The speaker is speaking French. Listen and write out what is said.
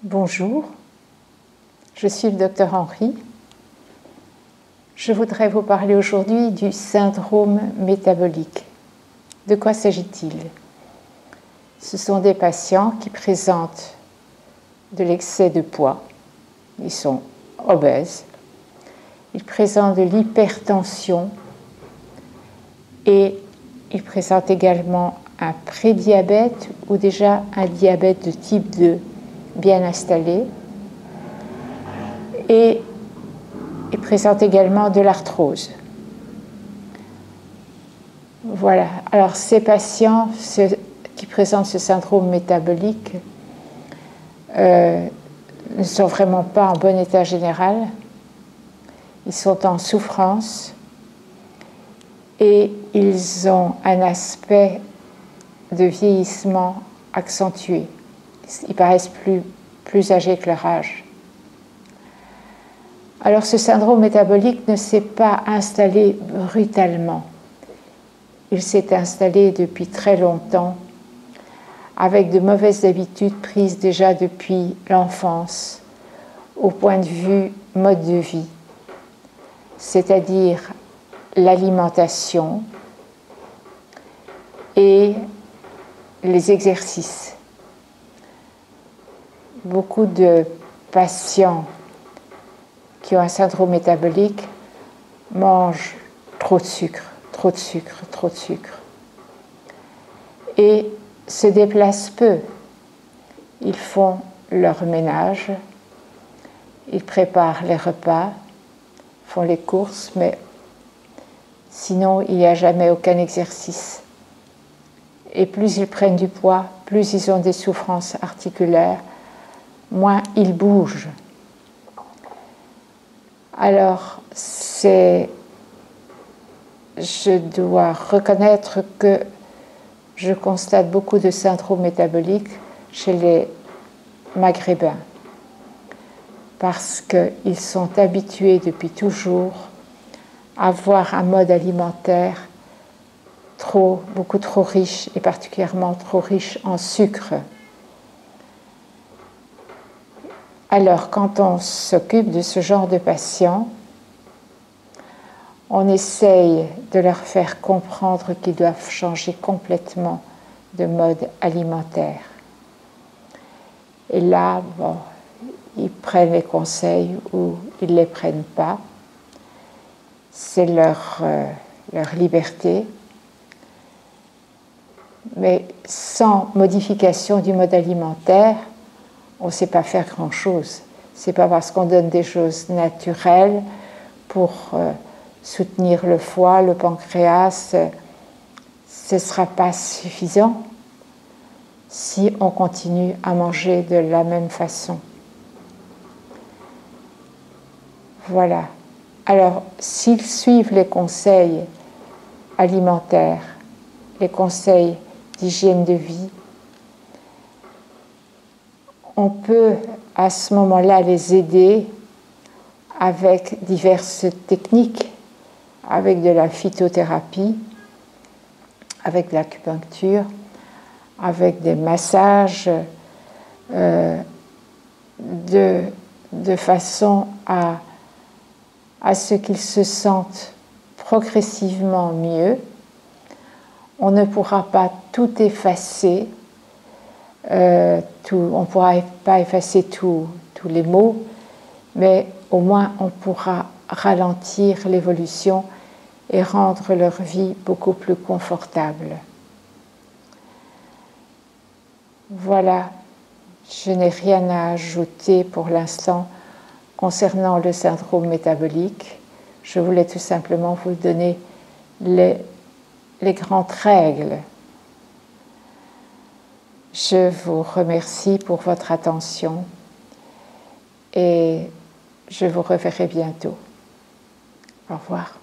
Bonjour, je suis le docteur Henry. Je voudrais vous parler aujourd'hui du syndrome métabolique. De quoi s'agit-il? Ce sont des patients qui présentent de l'excès de poids, ils sont obèses, ils présentent de l'hypertension et ils présentent également un prédiabète ou déjà un diabète de type 2 bien installé, et ils présentent également de l'arthrose. Voilà, alors ces patients qui présentent ce syndrome métabolique ne sont vraiment pas en bon état général, ils sont en souffrance et ils ont un aspect de vieillissement accentué. Ils paraissent plus âgés que leur âge. Alors ce syndrome métabolique ne s'est pas installé brutalement. Il s'est installé depuis très longtemps, avec de mauvaises habitudes prises déjà depuis l'enfance, au point de vue mode de vie, c'est-à-dire l'alimentation et les exercices. Beaucoup de patients qui ont un syndrome métabolique mangent trop de sucre, trop de sucre, trop de sucre. Et se déplacent peu. Ils font leur ménage, ils préparent les repas, font les courses, mais sinon il n'y a jamais aucun exercice. Et plus ils prennent du poids, plus ils ont des souffrances articulaires, moins ils bougent. Alors, je dois reconnaître que je constate beaucoup de syndrome métabolique chez les Maghrébins, parce qu'ils sont habitués depuis toujours à avoir un mode alimentaire beaucoup trop riche, et particulièrement trop riche en sucre. Alors, quand on s'occupe de ce genre de patients, on essaye de leur faire comprendre qu'ils doivent changer complètement de mode alimentaire. Et là, bon, ils prennent les conseils ou ils ne les prennent pas. C'est leur liberté. Mais sans modification du mode alimentaire, on ne sait pas faire grand-chose. Ce n'est pas parce qu'on donne des choses naturelles pour soutenir le foie, le pancréas, ce ne sera pas suffisant si on continue à manger de la même façon. Voilà. Alors, s'ils suivent les conseils alimentaires, les conseils d'hygiène de vie, on peut à ce moment-là les aider avec diverses techniques, avec de la phytothérapie, avec de l'acupuncture, avec des massages, de façon à ce qu'ils se sentent progressivement mieux. On ne pourra pas tout effacer, on ne pourra pas effacer tous les maux, mais au moins on pourra ralentir l'évolution et rendre leur vie beaucoup plus confortable. Voilà, je n'ai rien à ajouter pour l'instant concernant le syndrome métabolique. Je voulais tout simplement vous donner les grandes règles. Je vous remercie pour votre attention et je vous reverrai bientôt. Au revoir.